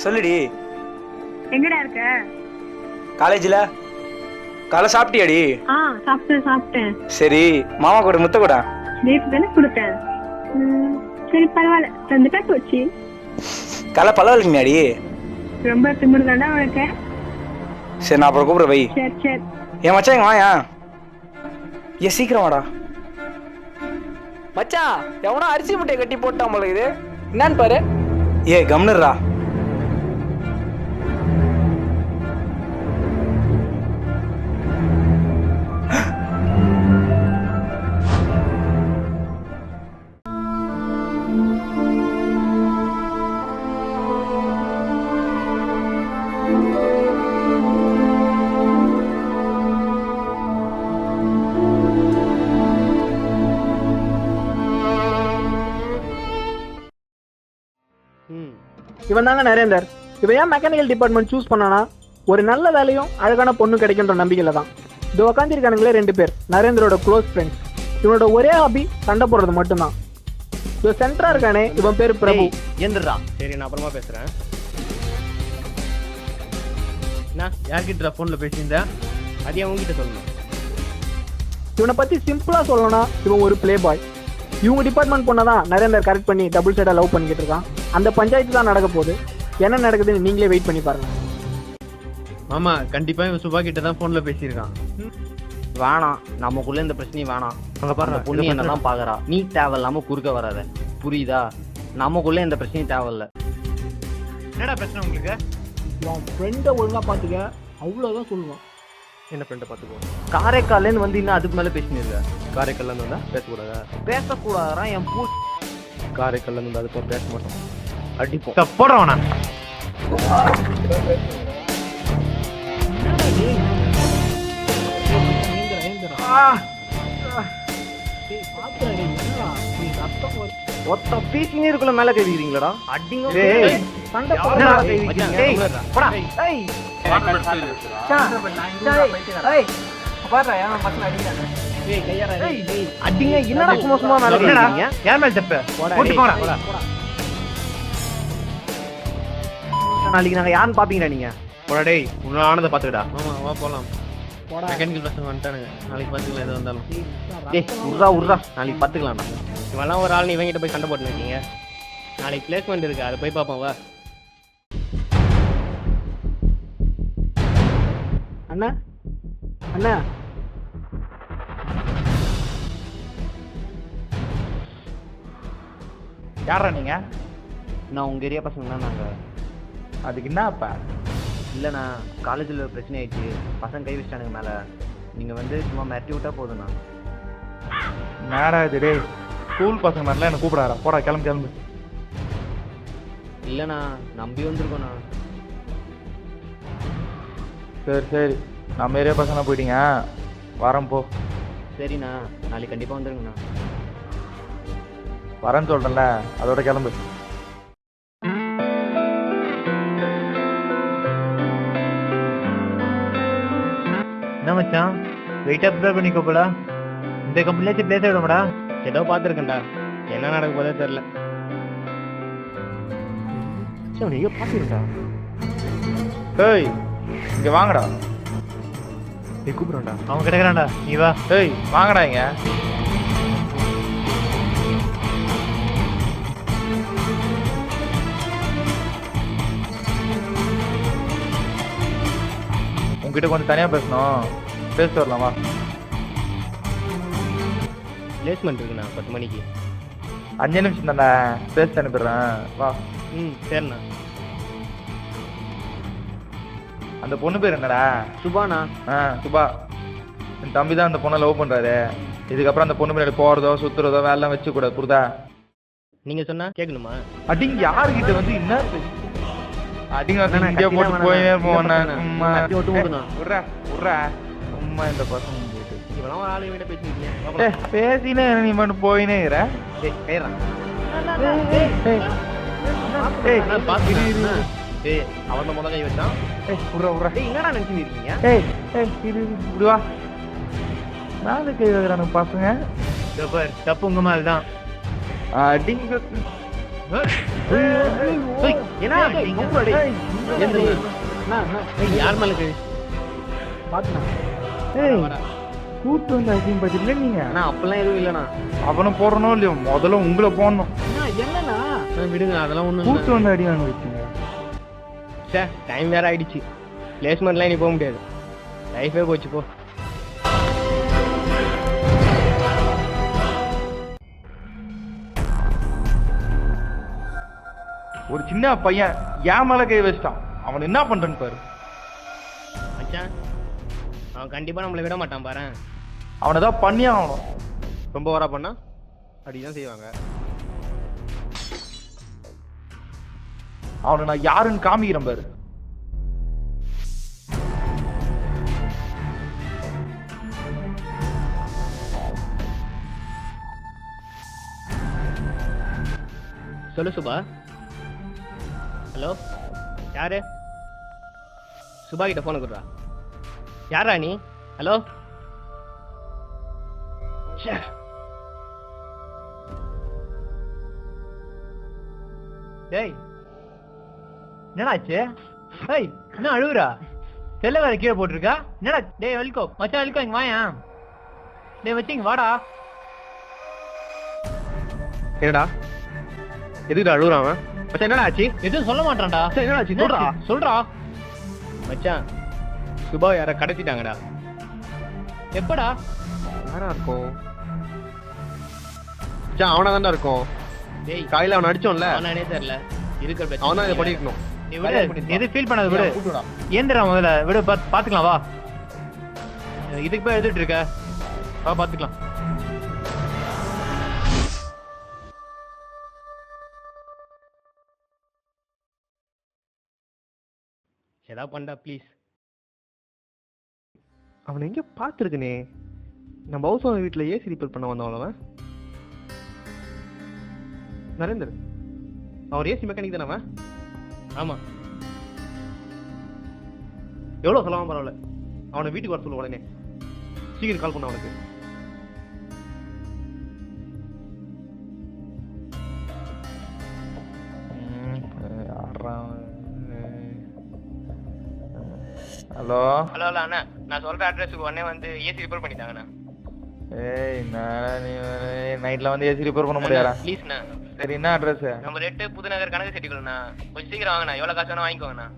சொல்லுடி. எங்கடா இருக்க? காலேஜ்ல. காலை சாப்பிட்டியாடி? சாப்பிட்டேன். சரி, மாமா கூட முத்த கூட. நேத்து தானே கொடுத்தேன். சரி பரவாயில்ல, தந்துட்டா போச்சு. காலை பரவாயில்லைங்கடி. ரொம்ப திமிருதாண்டா உனக்கு. சரி, நான் அப்புறம் கூப்பிடுறேன் வை. சரி. ஏன் மச்சான் இங்க வாயா. ஏன் சீக்கிரம் வாடா. மச்சான் எவனோ அரிசி முட்டையை கட்டி போட்டான் போல இது. என்னன்னு பாரு. கம்னுறா. இவன் தாங்க நரேந்தர். இவன் ஏன் மெக்கானிக்கல் டிபார்ட்மெண்ட் சூஸ் பண்ணானா, ஒரு நல்ல வேலையும் அழகான பொண்ணு கிடைக்கின்ற நம்பிக்கையில தான். இது உட்காந்துருக்கானுங்களே 2 பேர், நரேந்தரோட க்ளோஸ் ஃப்ரெண்ட்ஸ். இவனோட ஒரே ஹாபி சண்டை போடுறது மட்டும்தான். இது சென்டரா இருக்கானே, இவன் பேரு பிரபு. ஏந்திரா. சரி, நான் அப்புறமா பேசுறேன். நான் யார்கிட்ட போன்ல பேசியிருந்தேன், அதையே உங்ககிட்ட சொல்லணும். இவனை பத்தி சிம்பிளா சொல்லணும்னா, இவன் ஒரு பிளே பாய். இவங்க டிபார்ட்மெண்ட் பொண்ணதான் நரேந்தர் கரெக்ட் பண்ணி டபுள் சைடா லவ் பண்ணிக்கிட்டு இருக்கான். அந்த பஞ்சாயத்து தான் நடக்க போகுது. என்ன நடக்குதுன்னு நீங்களே வெயிட் பண்ணி பாருங்க. மாமா கண்டிப்பா இவன் சுபா கிட்ட தான் போன்ல பேசியிருக்கான். வேணாம், நமக்குள்ள இந்த பிரச்சனையும் வேணாம். அங்க பாரு, பொண்ணு என்னதான் பாக்குறா. நீ தேவையில்லாம குறுக்க வராத, புரியுதா? நமக்குள்ள இந்த பிரச்சனையும் தேவையில்ல. என்னடா பிரச்சனை உங்களுக்கு? உன் ஃப்ரெண்டை ஒழுங்கா பாத்துக்க, அவ்வளவுதான் சொல்லுவான். என்ன ஃப்ரெண்டை பாத்துக்கோ. காரைக்கால்ல இருந்து வந்து இன்னும் அதுக்கு மேல பேசினிருக்க. காரைக்கல்ல இருந்து வந்தா பேசக்கூடாதா? பேசக்கூடாதா? என் பூ காரைக்கல்ல இருந்து அதுக்கு பேச மாட்டோம், அடிப்போம். போடுறவனா? ஒத்த பீசினே இருக்குள்ள மேல கேக்குறீங்களா? அடிங்க. சண்டை அடிங்க. என்னடா சும்மா சும்மா மேல கேக்குறீங்க? யார் மேல தப்பு? போட்டு போடா. நாளைக்கு நாங்க யாருன்னு பாப்பீங்களா நீங்க? போடா டேய், உன்ன ஆனத பாத்துடா. ஆமா வா போலாம். மெக்கானிக்கல் பசங்க வந்துட்டானுங்க, நாளைக்கு பாத்துக்கலாம் எது வந்தாலும். டேய் உர்ரா, நாளைக்கு பாத்துக்கலாம். இவெல்லாம் ஒரு ஆள், நீ இவங்கிட்ட போய் சண்டை போட்டு இருக்கீங்க. நாளைக்கு பிளேஸ்மெண்ட் இருக்கு, அதை போய் பார்ப்போம் வா. அண்ணா அண்ணா, யாரா நீங்க? நான் உங்க ஏரியா பசங்க தான். நாங்க அதுக்கு என்னப்பா? இல்லைண்ணா, காலேஜில் ஒரு பிரச்சனை ஆயிடுச்சு, பசங்க கை வச்சிட்டானுங்க மேலே. நீங்கள் வந்து சும்மா மிரட்டி விட்டா போதுண்ணா. நேரா இது டே, ஸ்கூல் பசங்க மாதிரிலாம் என்ன கூப்பிடாரா? போடா கிளம்பு. இல்லைண்ணா, நம்பி வந்திருக்கோண்ணா. சரி, நம்ம ஏரியா பசங்க போயிட்டீங்க, வரேன் போ. சரிண்ணா, நாளைக்கு கண்டிப்பாக வந்துருங்கண்ணா. வரேன்னு சொல்கிறேன்ல, அதோட கிளம்பு. என்ன மச்சான், வெயிட் அப்சர்வ் பண்ணிக்கோ போடா. இந்த கம்பெனிலேயே பிளேஸ் ஆகிடும்டா. ஏதோ பார்த்துருக்கேன்டா, என்ன நடக்க போதே தெரில. நீங்க பார்த்துருக்கா? ஏய் இங்கே வாங்கடா. நீ கூப்பிடுறா, அவன் கிடைக்கிறான்டா, நீ வா. ஏய் வாங்கடா இங்க. உங்ககிட்ட கொஞ்சம் தனியாக பேசணும், பேசிட்டு வரலாமா? பிளேஸ்மெண்ட் இருக்குண்ணா 10 மணிக்கு. 5 நிமிஷம் தானே, பேசிட்டு அனுப்பிடுறேன் வா. சரிண்ணா. அந்த பொண்ணு பேர் என்னடா? சுபாண்ணா. சுபா. என் தம்பி தான் அந்த பொண்ணை லவ் பண்ணுறாரு. இதுக்கப்புறம் அந்த பொண்ணு பின்னாடி போகிறதோ சுற்றுறதோ வேலைலாம் வச்சுக்கூடாது, புரியுதா? நீங்கள் சொன்னா கேட்கணுமா? அடிங்க யாருக்கிட்ட வந்து என்ன அடிங்க இங்கே போட்டு போயினே விட்றா சும்மா இந்த பசங்க போயிட்டு இவெல்லாம் ஒரு ஆளு விட பேசிருக்கீங்க. பேசினே நீ மட்டும் போயினே இருக்கிற. அவன் முதல்ல கை வச்சான். என்னடா நினைச்சுட்டு இருக்கீங்க? இப்படி வா. நாலு கை வைக்கிறானுங்க பசங்க. தப்பு உங்க மேல தான். அடிங்க என்ன டேய், நம்புடா டேய். ஏந்திரு. அண்ணா, அண்ணா, யார் மேல கை பாத்துண்ணா. ஏய் கூட்டு வந்து அடியும் பாத்தீங்களா நீங்க? அண்ணா அப்பெல்லாம் எதுவும் இல்லைண்ணா. அவனை போடணும் இல்லையோ, முதல்ல உங்களை போடணும். அண்ணா, என்னண்ணா விடுங்க அதெல்லாம் ஒண்ணும் கூட்டு வந்து அடி வாங்க வச்சுங்க. சே டைம் வேற ஆயிடுச்சு. பிளேஸ்மெண்ட்லாம் இனி போக முடியாது. லைஃபே போச்சு போ. ஒரு சின்ன பையன் என் மேல கை வச்சிட்டான், அவன் என்ன பண்றான்னு பாரு. மச்சான் அவன் கண்டிப்பா நம்மளை விட மாட்டான் பாரு. அவனை தான் பண்ணி ஆகணும். ரொம்ப வரா பண்ணா அப்படிதான் செய்வாங்க. அவனை நான் யாருன்னு காமிக்கிறேன் பாரு. சொல்லு சுபா. ஹலோ யாரு? சுபா கிட்ட போன கொடுறா. யாரா நீ? ஹலோ டேய் என்னடாச்சு? ஏய் என்ன அழுவுறா? செல்ல வேற கீழே போட்டிருக்கா? என்னடா? டேய் வெல்கோ மச்சான், வெல்கோ இங்க வாயா. டேய் வச்சிங்க வாடா. என்னடா எதுக்குடா அழுகுறான் அவன்? மச்சான் என்னடா ஆச்சு? எதுவும் சொல்ல மாட்டான்டா. மச்சான் என்னடா ஆச்சு? சொல்றா. சொல்றா. மச்சான் சுபா யார கடத்திட்டாங்கடா. எப்படா? யாரா இருக்கும்? மச்சான் அவனா தான்டா இருக்கும். டேய் காலையில அவனை அடிச்சோம்ல, அவனானே தெரியல. இருக்கிற பிரச்சனை அவன் தான் இதை பண்ணிருக்கணும். நீ விடு, எது ஃபீல் பண்ணாத விடு. ஏந்திரா முதல்ல விடு, பாத்துக்கலாம் வா. இதுக்கு போய் எழுதிட்டு இருக்க, வா பாத்துக்கலாம். ஏதாவது பண்ணா ப்ளீஸ். அவனை எங்க பாத்துருக்கனே. நம்ம ஹவுஸ் ஓனர் வீட்டுல ஏசி ரிப்பேர் பண்ண வந்தவன் அவன். நரேந்தர் அவர் ஏசி மெக்கானிக் தானே அவன்? ஆமா எவ்வளவு சொல்லலாம் பரவாயில்ல, அவனை வீட்டுக்கு வர சொல்லு உடனே. சீக்கிரம் கால் பண்ண அவனுக்கு. ஹலோ ஹலோ ஹலோ அண்ணா, நான் சொல்ற அட்ரஸுக்கு உடனே வந்து ஏசி ரிப்பேர் பண்ணிட்டாங்கண்ணா. ஏய் நான் நீ நைட்ல வந்து ஏசி ரிப்பேர் பண்ண முடியாதா? ப்ளீஸ்ண்ணா. சரி என்ன அட்ரஸ்? நம்ம 8 புதுநகர் கணக்கு செட்டிக்குள்ளண்ணா. கொஞ்சம் சீக்கிரம் வாங்கண்ணா. எவ்வளோ காசு வேணா வாங்கிக்கோங்கண்ணா.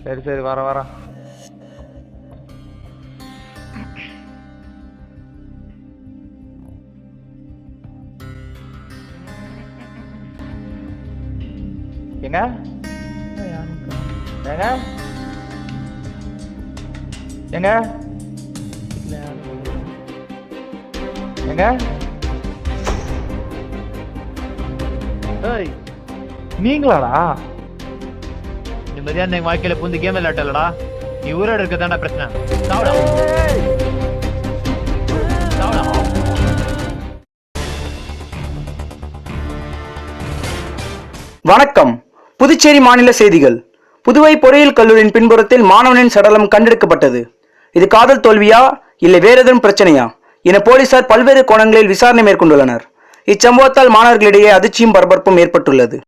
சரி சரி வரேன். எங்க எங்க எங்க எங்க ஏய் நீங்களாடா? நிம்மதியா என் வாழ்க்கையில புந்து கேம் விளையாட்டலடா. நீ ஊரோட இருக்கதாண்டா பிரச்சனை. சாவடா. சாவடா. வணக்கம். புதுச்சேரி மாநில செய்திகள். புதுவை பொறியியல் கல்லூரியின் பின்புறத்தில் மாணவனின் சடலம் கண்டெடுக்கப்பட்டது. இது காதல் தோல்வியா இல்லை வேறு ஏதும் பிரச்சனையா என போலீசார் பல்வேறு கோணங்களில் விசாரணை மேற்கொண்டுள்ளனர். இச்சம்பவத்தால் மாணவர்களிடையே அதிர்ச்சியும் பரபரப்பும் ஏற்பட்டுள்ளது.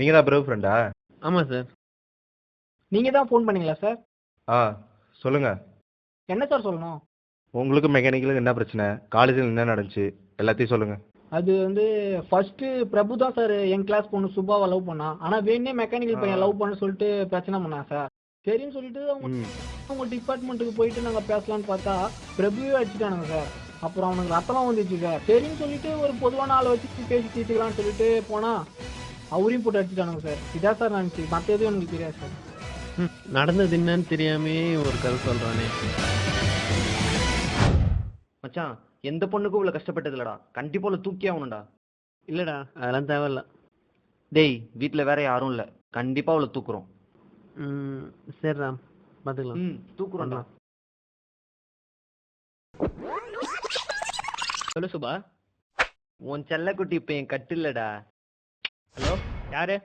நீங்க தான் ப்ரோ ஃப்ரெண்டா? ஆமா சார். நீங்க தான் ஃபோன் பண்ணீங்களா சார்? சொல்லுங்க. என்ன சார் சொல்லணும்? உங்களுக்கு மெக்கானிக்கலுக்கு என்ன பிரச்சனை, காலேஜில் என்ன நடந்துச்சு எல்லாத்தையும் சொல்லுங்க. அது வந்து ஃபர்ஸ்ட் பிரபு தான் சார் என் கிளாஸ் பொண்ணு சுபாவை லவ் பண்ணா. ஆனா வேணே மெக்கானிக்கல் பையன் லவ் பண்ண சொல்லிட்டு பிரச்சனை பண்ணா சார். சரின்னு சொல்லிட்டு அவங்க டிபார்ட்மெண்ட்டுக்கு போயிட்டு நாங்க பேசலாம்னு பார்த்தா பிரபுவே அடிச்சுட்டானுங்க சார். அப்புறம் அவனுக்கு ரத்தம் வந்துச்சு சார். சரின்னு சொல்லிட்டு ஒரு பொதுவான ஆளை வச்சு பேசி தீர்த்துக்கலாம்னு சொல்லிட்டு போனா அவரையும் போட்டு அடிச்சுட்டானுங்க சார். இதான் சார் நினைச்சு, மற்ற எதுவும் எனக்கு தெரியாது சார். நடந்தது என்னன்னு தெரியாமே ஒரு கதை சொல்றானே. மச்சான் எந்த பொண்ணுக்கும் இவ்வளவு கஷ்டப்பட்டது இல்லடா. கண்டிப்பா உள்ள தூக்கி ஆகணும்டா. இல்லடா அதெல்லாம் தேவையில்ல. டேய் வீட்டுல வேற யாரும் இல்ல, கண்டிப்பா அவளை தூக்குறோம். சரிடா பாத்துக்கலாம். தூக்குறோம்டா. சொல்லு சுபா. உன் செல்லக்குட்டி இப்ப என் கட்டில்லடா. ஹலோ, யாரு?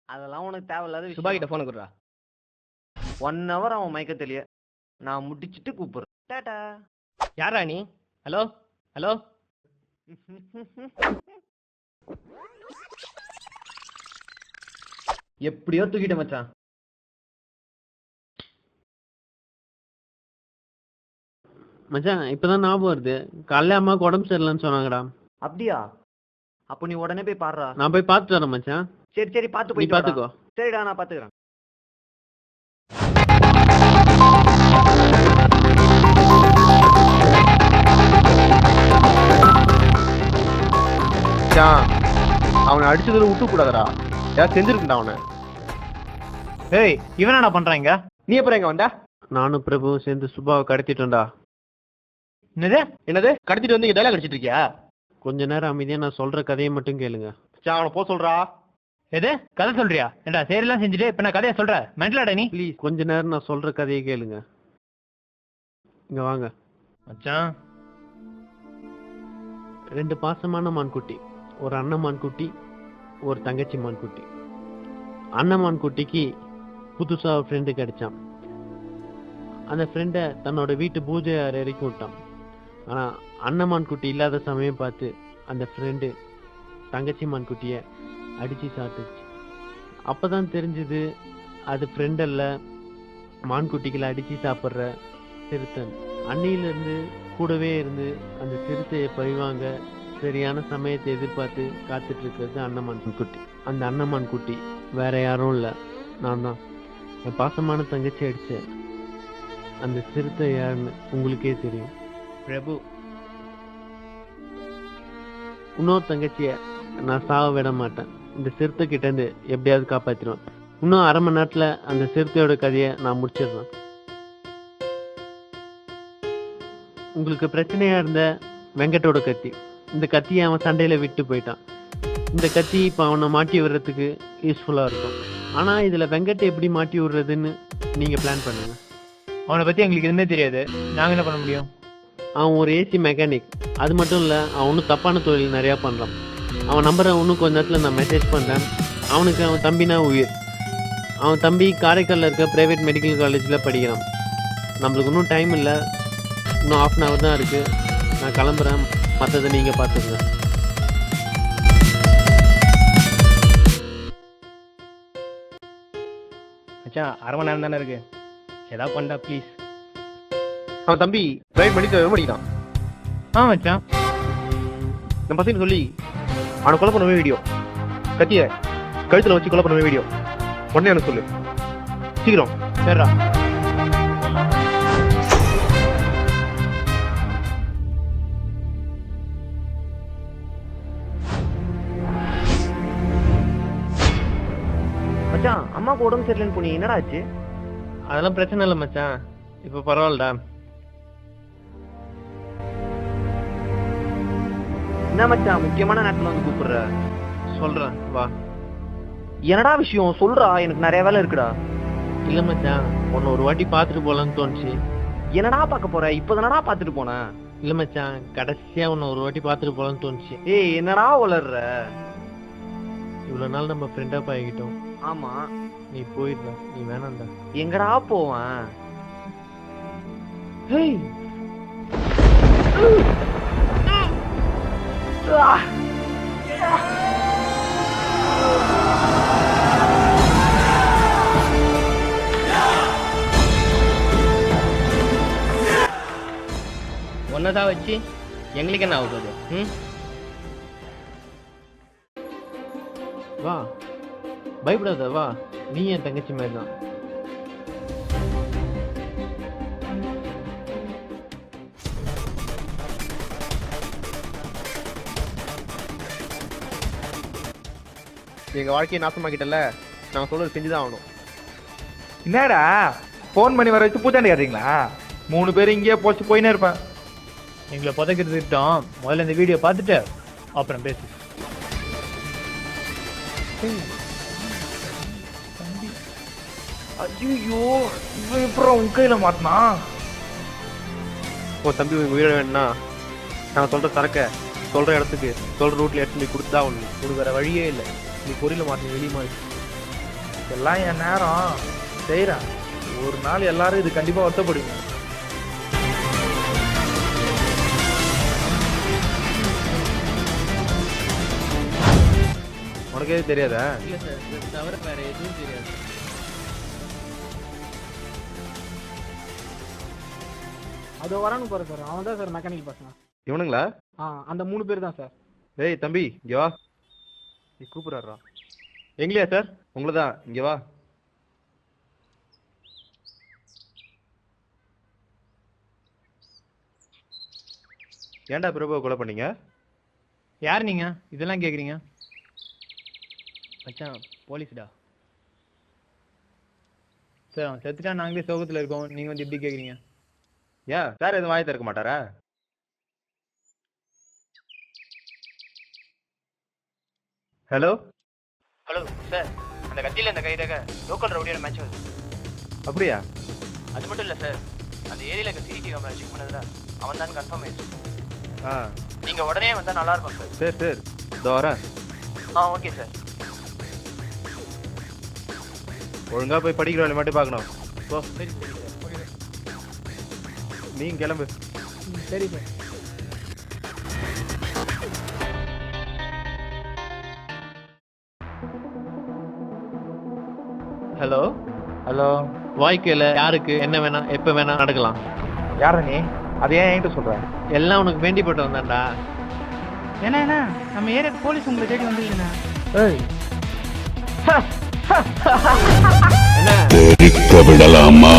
அதெல்லாம் உனக்கு தேவையில்லாத சுபா கிட்ட போன கொடுறா. 1 hour அவன் மயக்கத்திலேயே. நான் முடிச்சிட்டு கூப்பிடுறேன். டாடா. யாரா நீ? Hello hello. எப்படியோ தூக்கிட்ட மச்சான். மச்சான் இப்பதான் ஞாபகம் வருது, காலைல அம்மாவுக்கு உடம்பு சரியில்லைன்னு சொன்னாங்கடா. அப்படியா? அப்ப நீ உடனே போய் பாடுறா. நான் போய் பார்த்துட்டு வரேன் மச்சான். சரி சரி, பாத்து நீ போய் பாத்துக்கோ. சரிடா, நான் பாத்துக்கிறேன். அவனை அடிச்சதுல விட்டு கூடாதடா, யார் செஞ்சிருக்கா அவனை. ஏய், இவன் என்ன பண்றாங்க? நீ எப்பறம் எங்க வந்த? நானும் பிரபுவும் சேர்ந்து சுபாவை கடத்திட்டோம்டா. என்னது கடத்திட்டு வந்து இங்க டைலாக் அடிச்சிட்டு இருக்கியா? கொஞ்ச நேரம் அமைதியா நான் சொல்ற கதையை மட்டும் கேளுங்க. அவனை போ சொல்றா. எது கதை சொல்றியா? ஏண்டா சரியெல்லாம் செஞ்சுட்டு இப்ப நான் கதையை சொல்ற மென்டலாடா நீ? ப்ளீஸ் கொஞ்ச நேரம் நான் சொல்ற கதையை கேளுங்க. இங்க வாங்க மச்சான். 2 பாசமான மான்குட்டி, ஒரு அண்ணன் மான்குட்டி, ஒரு தங்கச்சி மான்குட்டி. அண்ணன் மான்குட்டிக்கு புதுசா ஒரு ஃப்ரெண்டு கிடைச்சான். அந்த ஃப்ரெண்டை தன்னோட வீட்டு பூஜை அறைக்கு விட்டான். ஆனா அண்ணன் மான்குட்டி இல்லாத சமயம் பார்த்து அந்த ஃப்ரெண்டு தங்கச்சி மான்குட்டிய அடிச்சு சாப்பிட்டுச்சு. அப்பதான் தெரிஞ்சது அது ஃப்ரெண்ட் அல்ல, மான்குட்டிகளை அடிச்சு சாப்பிட்ற சிறுத்தன். அன்னையிலிருந்து கூடவே இருந்து அந்த சிறுத்தையை பழிவாங்க சரியான சமயத்தை எதிர்பார்த்து காத்துட்டு இருக்கிறது அண்ணமான் குட்டி. அந்த அண்ணமான் குட்டி வேற யாரும் இல்லை, நான் தான். என் பாசமான தங்கச்சி அடிச்ச அந்த சிறுத்தை யாருன்னு உங்களுக்கே தெரியும். பிரபு. இன்னொரு தங்கச்சிய நான் சாவ விட மாட்டேன். இந்த சிறுத்தை கிட்ட இருந்து எப்படியாவது காப்பாத்திடுவேன். இன்னும் 1/2 மணி நேரத்துல அந்த சிறுத்தையோட கதையை நான் முடிச்சிடுறேன். உங்களுக்கு பிரச்சனையா இருந்த வெங்கட்டோட கத்தி, இந்த கத்தியை அவன் சண்டையில விட்டு போயிட்டான். இந்த கத்தி இப்ப அவனை மாட்டி விடுறதுக்கு யூஸ்ஃபுல்லா இருக்கும். ஆனா இதுல வெங்கட்டை எப்படி மாட்டி விடுறதுன்னு நீங்க பிளான் பண்ணுங்க. அவனை பத்தி எங்களுக்கு எதுவுமே தெரியாது, நாங்க என்ன பண்ண முடியும்? அவன் ஒரு ஏசி மெக்கானிக். அது மட்டும் இல்ல, அவனும் தப்பான தொழில் நிறைய பண்றான். அவன் நம்பரை இன்னும் கொஞ்ச நேரத்துல நான் மெசேஜ் பண்றேன். அவனுக்கு அவன் தம்பினா உயிர். அவன் தம்பி காரைக்காலில் இருக்க பிரைவேட் மெடிக்கல் காலேஜில் படிக்கிறான். நம்மளுக்கு இன்னும் டைம் இல்லை, இன்னும் 1/2 hour தான் இருக்கு. நான் கிளம்புறேன், மற்றதை நீங்கள் பார்த்துக்கங்க. மச்சான் 1/2 மணி நேரம் தானே இருக்கு, ஏதாவது பண்ணா ப்ளீஸ். அவன் தம்பி டிரைவ் பண்ணி படிக்கிறான். மச்சான் நம்ம பசங்க சொல்லி அவனை கொலை பண்ணவே வீடியோ, கத்திய கழுத்துல வச்சு கொலை பண்ணவே வீடியோ உடனே எனக்கு சொல்லு, சீக்கிரம். சரிடா. மச்சான், அம்மாவுக்கு உடம்பு சரியில்லைன்னு போனீங்க, என்னடா ஆச்சு? அதெல்லாம் பிரச்சனை இல்லை மச்சான், இப்போ பரவாயில்லடா. என்ன மச்சான் முக்கியமான நேரத்துல வந்து கூப்பிடுற? சொல்கிறேன் வா. என்னடா விஷயம் சொல்றா, எனக்கு நிறைய வேலை இருக்குடா. இல்லை மச்சான், உன்னை ஒரு வாட்டி பார்த்துட்டு போகலான்னு தோணுச்சு. என்னடா பார்க்க போற? இப்பதானடா பார்த்துட்டு போனேன். இல்லை மச்சான், கடைசியாக உன்னை ஒரு வாட்டி பார்த்துட்டு போகலான்னு தோணுச்சு. ஏய் என்னடா வளர்ற? இவ்வளோ நாள் நம்ம ஃப்ரெண்டாக பழகிட்டோம். ஆமா, நீ போயிடுற, நீ வேணாம்டா. எங்கடா போவேன்? ஹேய் ஒன்னதான் வச்சு எங்களுக்கு என்ன ஆகுது? வா, பயப்படாத, வா. நீ என் தங்கச்சி மாதிரி தான். எங்க வாழ்க்கையை நாசமாக்கிட்டல, நாங்க சொல்றது செஞ்சுதான் ஆகணும். என்னடா ஃபோன் பண்ணி வர வச்சு பூச்சாண்டி காட்டுறீங்களா? 3 பேர் இங்கேயே போச்சு போயினே இருப்பேன். எங்களை புதைக்கிறது இருக்கட்டும், முதல்ல இந்த வீடியோ பார்த்துட்டு அப்புறம் பேசு. ஐயோ, இவன் அப்புறம் உன் கையில மாட்டினா? உன் தம்பி உயிரை வேணும்னா நான் சொல்ற சரக்க சொல்ற இடத்துக்கு சொல்ற ரூட்ல எடுத்து போய் கொடுத்தா உனக்கு வேற வழியே இல்லை. நீ பொரியல மாட்டேன் வெளியே மாதிரி. எல்லாம் என் நேரம் செய்கிறேன். ஒரு நாள் எல்லாரும் இது கண்டிப்பாக வருத்தப்படுவீங்க. உனக்கு எது தெரியாதா? இல்ல சார், இது தவிர வேற எதுவும் தெரியாது. அது வரானு பாரு சார், அவன் தான் சார் மெக்கானிக்கல் பசங்க. இவனுங்களா? அந்த 3 பேர் தான் சார். ஏய் தம்பி இங்கே வா. நீ கூப்பிடுறா. எங்களையா சார்? உங்களை தான். இங்கே வா. ஏன்டா பிரபுவை கொலை பண்ணீங்க? யார் நீங்க இதெல்லாம் கேக்குறீங்க? மச்சான் போலீஸ்டா. சார் அவன் செத்துட்டா நாங்களே சோகத்துல இருக்கோம், நீங்க வந்து எப்படி கேக்குறீங்க? ஏன் சார் எதுவும் வாங்கி திறக்க மாட்டாரா? ஹலோ ஹலோ சார், அந்த கத்தியில இந்த கைதாக லோக்கல் ரவுடியோட மேட்ச் வருது. அப்படியா? அது மட்டும் இல்லை சார், அந்த ஏரியாவில் இருக்க சிசிடிவி கேமரா செக் பண்ணதுல அவன் தான் கன்ஃபார்ம் ஆயிடுச்சு. ஆ நீங்கள் உடனே வந்தால் நல்லா இருக்கும் சார். சரி சரி இதோ வரேன். Okay sir. ஒழுங்காக போய் படிக்கிற வேலை மட்டும் பார்க்கணும். ஓ சரி சரி சார். Okay sir. நீங்க கிளம்பு. சரி சார். ஹலோ ஹலோ, வாழ்க்கையில யாருக்கு என்ன வேணா எப்ப வேணா நடக்கலாம். யார நீ? அதை ஏன் என்கிட்ட சொல்ற? எல்லாம் உனக்கு வேண்டிப்பட்டு வந்தான்டா. என்ன நம்ம ஏரியாக்கு போலீஸ் உங்களை தேடி வந்துருக்குண்ணா. ஏய் என்ன விடலாமா?